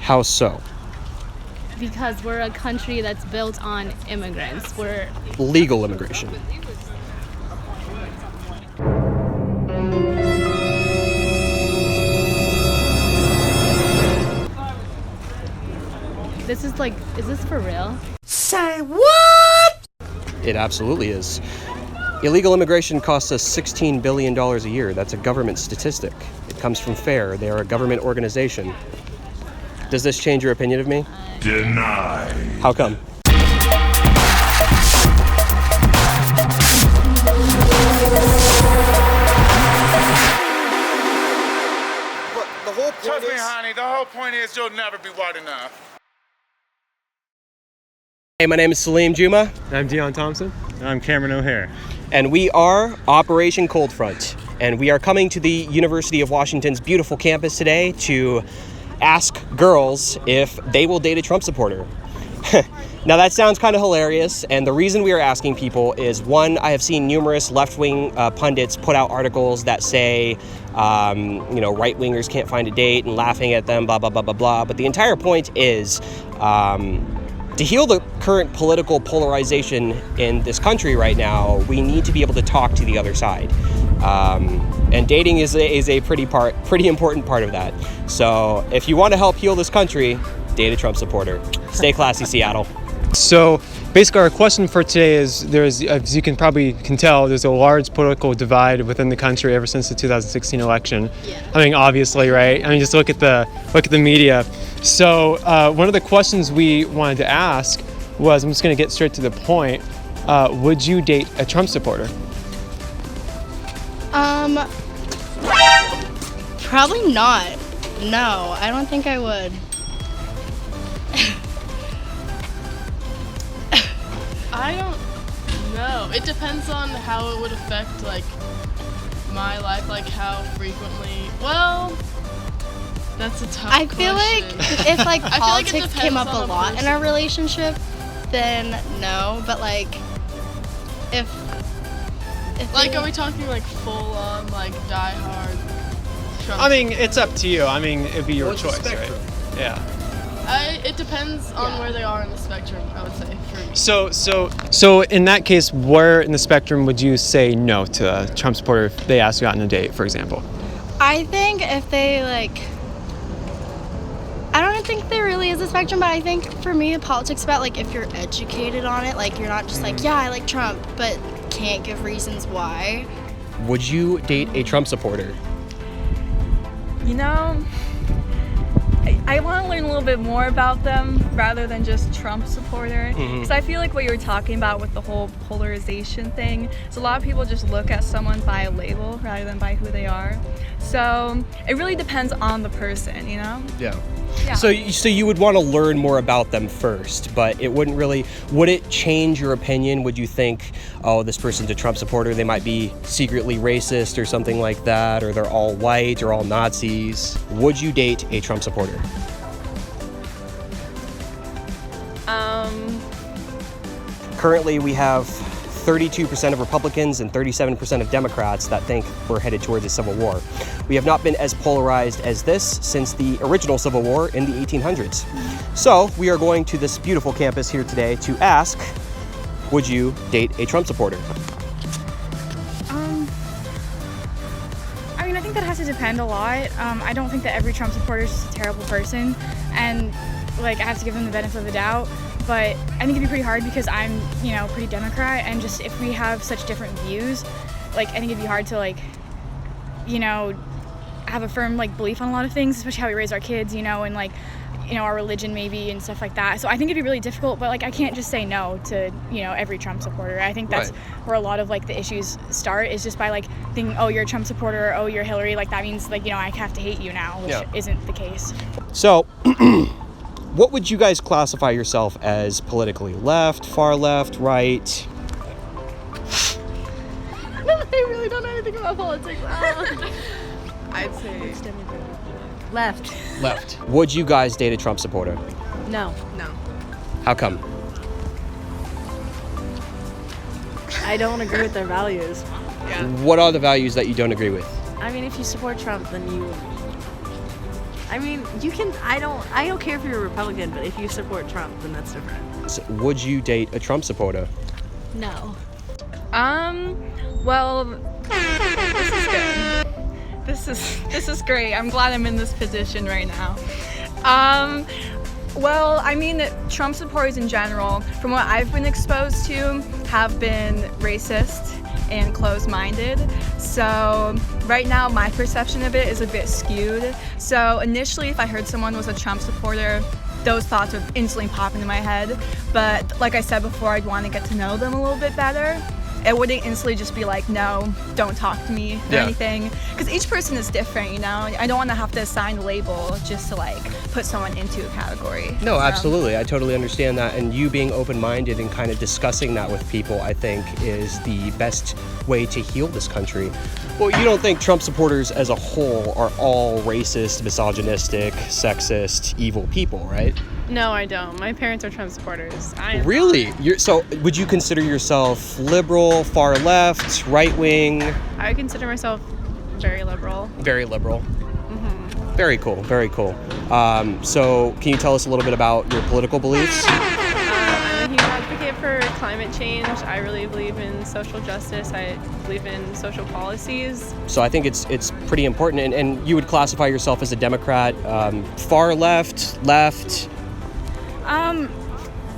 How so? Because we're a country that's built on immigrants. We're Legal immigration. This is like, is this for real? Say what? It absolutely is. Illegal immigration costs us $16 billion a year. That's a government statistic. It comes from FAIR. They are a government organization. Does this change your opinion of me? Deny. How come? But the whole point Trust me, is... honey, the whole point is you'll never be white enough. Hey, my name is Salim Juma, I'm Dion Thompson. And I'm Cameron O'Hare. and we are OperationColdFront. And we are coming to the University of Washington's beautiful campus today to ask girls if they will date a Trump supporter. Now that sounds kind of hilarious, and the reason we are asking people is, one, I have seen numerous left-wing pundits put out articles that say, right-wingers can't find a date and laughing at them, blah, blah, blah, blah, blah. But the entire point is to heal the current political polarization in this country right now, we need to be able to talk to the other side. And dating is a pretty important part of that. So if you want to help heal this country, date a Trump supporter. Stay classy, Seattle. So basically our question for today is, as you can tell, there's a large political divide within the country ever since the 2016 election. Yeah. I mean, obviously, right? I mean, just look at the media. So one of the questions we wanted to ask was, I'm just going to get straight to the point. Would you date a Trump supporter? Probably not. No, I don't think I would. I don't know. It depends on how it would affect, like, my life, like how frequently. Well, that's a tough I feel question. like if like I feel like it politics came depends up on a the lot in person. our relationship, then no. But like, if Like, we- are we talking like full on, like die hard Trump? I mean, it's up to you. I mean, it'd be your What's the choice, right? spectrum? Yeah. It depends on where they are in the spectrum, I would say, for me. So in that case, where in the spectrum would you say no to a Trump supporter if they asked you out on a date, for example? I think if they like, I don't think there really is a spectrum, but I think for me, politics about like if you're educated on it, like you're not just like, yeah, I like Trump, but can't give reasons why. Would you date a Trump supporter? You know, I want to learn a little bit more about them rather than just Trump supporter. Because I feel like what you were talking about with the whole polarization thing is a lot of people just look at someone by a label rather than by who they are. So it really depends on the person, you know? Yeah. Yeah. So you would want to learn more about them first, but it wouldn't really, would it change your opinion? Would you think, oh, this person's a Trump supporter, they might be secretly racist or something like that, or they're all white or all Nazis? Would you date a Trump supporter? Currently, we have 32% of Republicans and 37% of Democrats that think we're headed towards a civil war. We have not been as polarized as this since the original Civil War in the 1800s. So we are going to this beautiful campus here today to ask, would you date a Trump supporter? I mean, I think that has to depend a lot. I don't think that every Trump supporter is just a terrible person, and like I have to give them the benefit of the doubt. But I think it'd be pretty hard because I'm, pretty Democrat, and just if we have such different views, like I think it'd be hard to have a firm belief on a lot of things, especially how we raise our kids, and our religion maybe and stuff like that. So I think it'd be really difficult, but I can't just say no to every Trump supporter. I think that's where a lot of the issues start, is just by thinking, oh, you're a Trump supporter, or oh, you're Hillary, that means I have to hate you now, which isn't the case. So what would you guys classify yourself as politically? Left, far left, right? I really don't know anything about politics. I'd say Left. Left. Would you guys date a Trump supporter? No. How come? I don't agree with their values. What are the values that you don't agree with? I mean, if you support Trump, then you I mean, you can. I don't care if you're a Republican, but if you support Trump, then that's different. So would you date a Trump supporter? No. Well, this is good. This is great. I'm glad I'm in this position right now. Well, I mean, Trump supporters in general, from what I've been exposed to, have been racist and closed-minded. So right now, my perception of it is a bit skewed. So initially, if I heard someone was a Trump supporter, those thoughts would instantly pop into my head. But like I said before, I'd want to get to know them a little bit better. It wouldn't instantly just be like, no, don't talk to me or anything. Because each person is different, you know? I don't want to have to assign a label just to like put someone into a category. No, absolutely. I totally understand that. And you being open-minded and kind of discussing that with people, I think, is the best way to heal this country. Well, you don't think Trump supporters as a whole are all racist, misogynistic, sexist, evil people, right? No, I don't. My parents are Trump supporters. Really? So would you consider yourself liberal, far left, right wing? I would consider myself very liberal. Very liberal. Very cool, very cool. So can you tell us a little bit about your political beliefs? I'm a huge advocate for climate change. I really believe in social justice. I believe in social policies. So I think it's pretty important. And you would classify yourself as a Democrat, far left, left?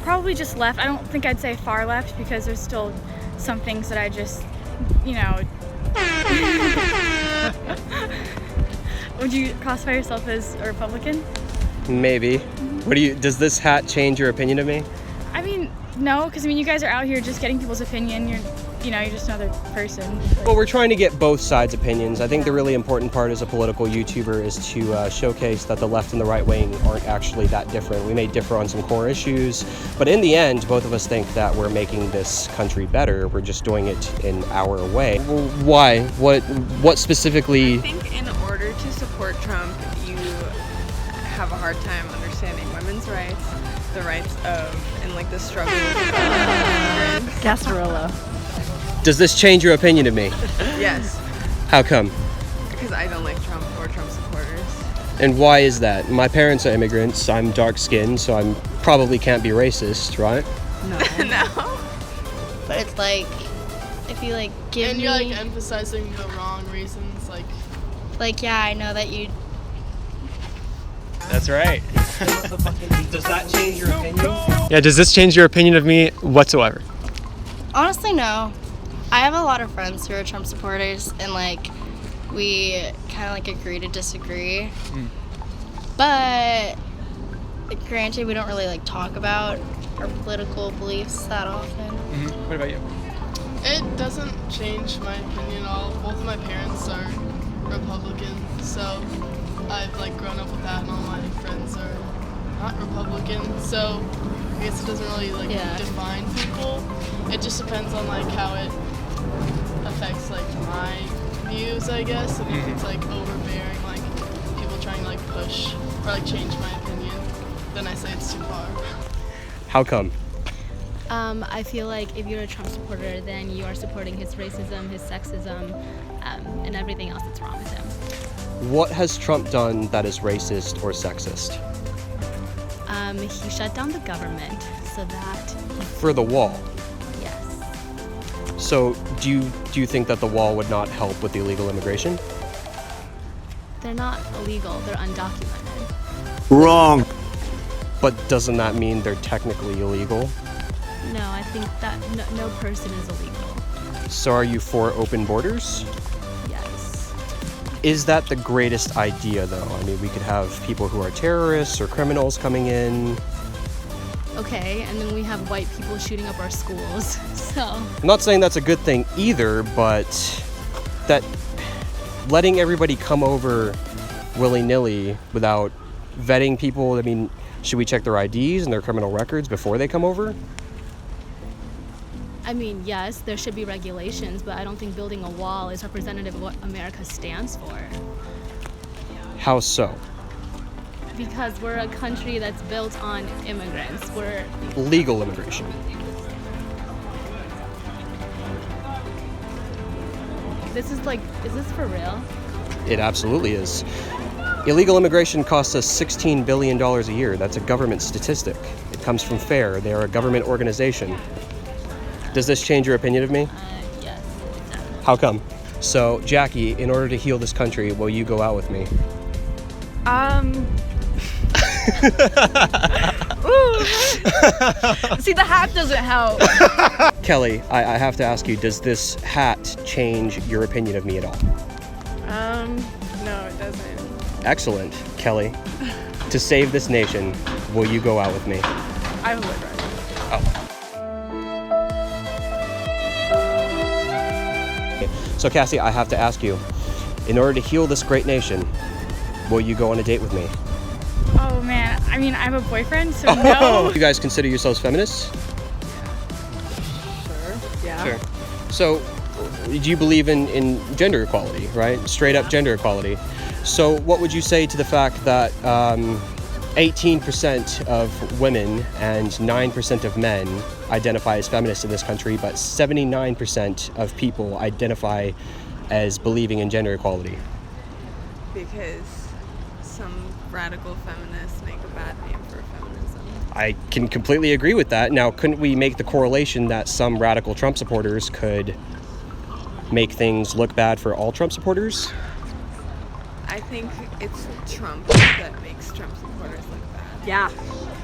Probably just left. I don't think I'd say far left because there's still some things that I just, you know. Would you classify yourself as a Republican? Maybe. Does this hat change your opinion of me? I mean, no, because I mean, you guys are out here just getting people's opinion. You're just another person. Well, we're trying to get both sides' opinions. I think the really important part as a political YouTuber is to showcase that the left and the right wing aren't actually that different. We may differ on some core issues, but in the end, both of us think that we're making this country better. We're just doing it in our way. Why? What specifically? I think in order to support Trump, you have a hard time understanding women's rights, the rights of, and like the struggle of immigrants. Gasparilla. Does this change your opinion of me? Yes, How come? because I don't like Trump or Trump supporters. And why is that? My parents are immigrants. I'm dark-skinned, so I probably can't be racist, right? No. But it's like, if you like give And me, you're like emphasizing the wrong reasons, like yeah, I know that you. That's right. Does that change your opinion? Yeah, does this change your opinion of me whatsoever? Honestly, no. I have a lot of friends who are Trump supporters, and like we kind of like agree to disagree. But granted, we don't really like talk about our political beliefs that often. What about you? it doesn't change my opinion at all. Both of my parents are Republican, so I've like grown up with that, and all my friends are not Republican, so I guess it doesn't really like define people. It just depends on like how it affects like my views, I guess, and if it's like overbearing, like people trying to like push or like change my opinion, then I say it's too far. How come? I feel like if you're a Trump supporter, then you are supporting his racism, his sexism, and everything else that's wrong with him. What has Trump done that is racist or sexist? He shut down the government so that, For the wall. yes. So do you think that the wall would not help with illegal immigration? They're not illegal, they're undocumented. Wrong. But doesn't that mean they're technically illegal? No, I think that no person is illegal. So are you for open borders? Yes. Is that the greatest idea, though? I mean, we could have people who are terrorists or criminals coming in. Okay, and then we have white people shooting up our schools, so. I'm not saying that's a good thing either, but that letting everybody come over willy-nilly without vetting people, I mean, should we check their IDs and their criminal records before they come over? I mean, yes, there should be regulations, but I don't think building a wall is representative of what America stands for. How so? Because we're a country that's built on immigrants. We're Legal immigration. is this for real? It absolutely is. Illegal immigration costs us $16 billion a year. That's a government statistic. It comes from FAIR. They are a government organization. Does this change your opinion of me? Yes. How come? So, Jackie, in order to heal this country, will you go out with me? Ooh. See, the hat doesn't help. Kelly, I have to ask you, does this hat change your opinion of me at all? No, it doesn't. Excellent. Kelly, to save this nation, will you go out with me? I have a boyfriend. So, Cassie, I have to ask you, in order to heal this great nation, will you go on a date with me? Oh man, I mean, I have a boyfriend, so no. You guys consider yourselves feminists? Sure. Yeah. Sure. So, do you believe in gender equality, right? Straight up gender equality. So, what would you say to the fact that 18% of women and 9% of men identify as feminists in this country, but 79% of people identify as believing in gender equality? Because some radical feminists make a bad name for feminism. I can completely agree with that. Now, couldn't we make the correlation that some radical Trump supporters could make things look bad for all Trump supporters? I think it's Trump that makes Trump supporters look bad. Yeah.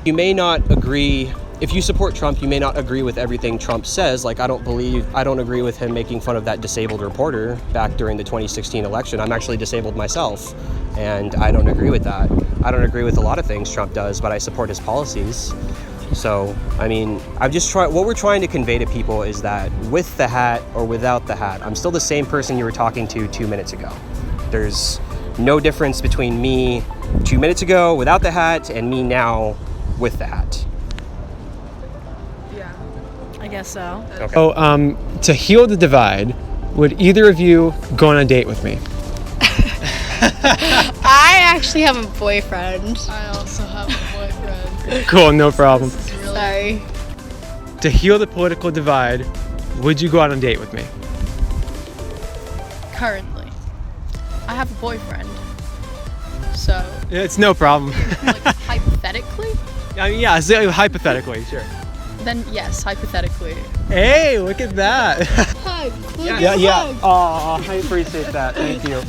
You may not agree, if you support Trump, you may not agree with everything Trump says. Like, I don't agree with him making fun of that disabled reporter back during the 2016 election. I'm actually disabled myself, and I don't agree with that. I don't agree with a lot of things Trump does, but I support his policies. So, I mean, what we're trying to convey to people is that with the hat or without the hat, I'm still the same person you were talking to 2 minutes ago. There's no difference between me 2 minutes ago without the hat and me now with the hat. Yeah. I guess so. Okay. So, to heal the divide, would either of you go on a date with me? I actually have a boyfriend. I also have a boyfriend. Cool, no problem. This is really Sorry. To heal the political divide, would you go out on a date with me? currently. I have a boyfriend. So, It's no problem. like, hypothetically, I mean, yeah, so hypothetically, sure. then yes, hypothetically. Hey, look at that. Hug. Yeah. Oh, I appreciate that. Thank you.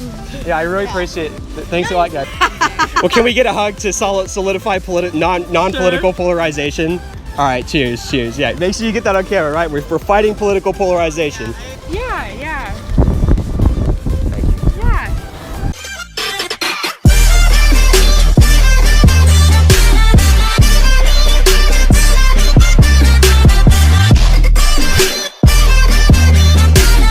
Yeah, I really appreciate it. Thanks a lot, guys. Well, can we get a hug to solidify non-political polarization? All right, cheers. Yeah, make sure you get that on camera, right? We're fighting political polarization.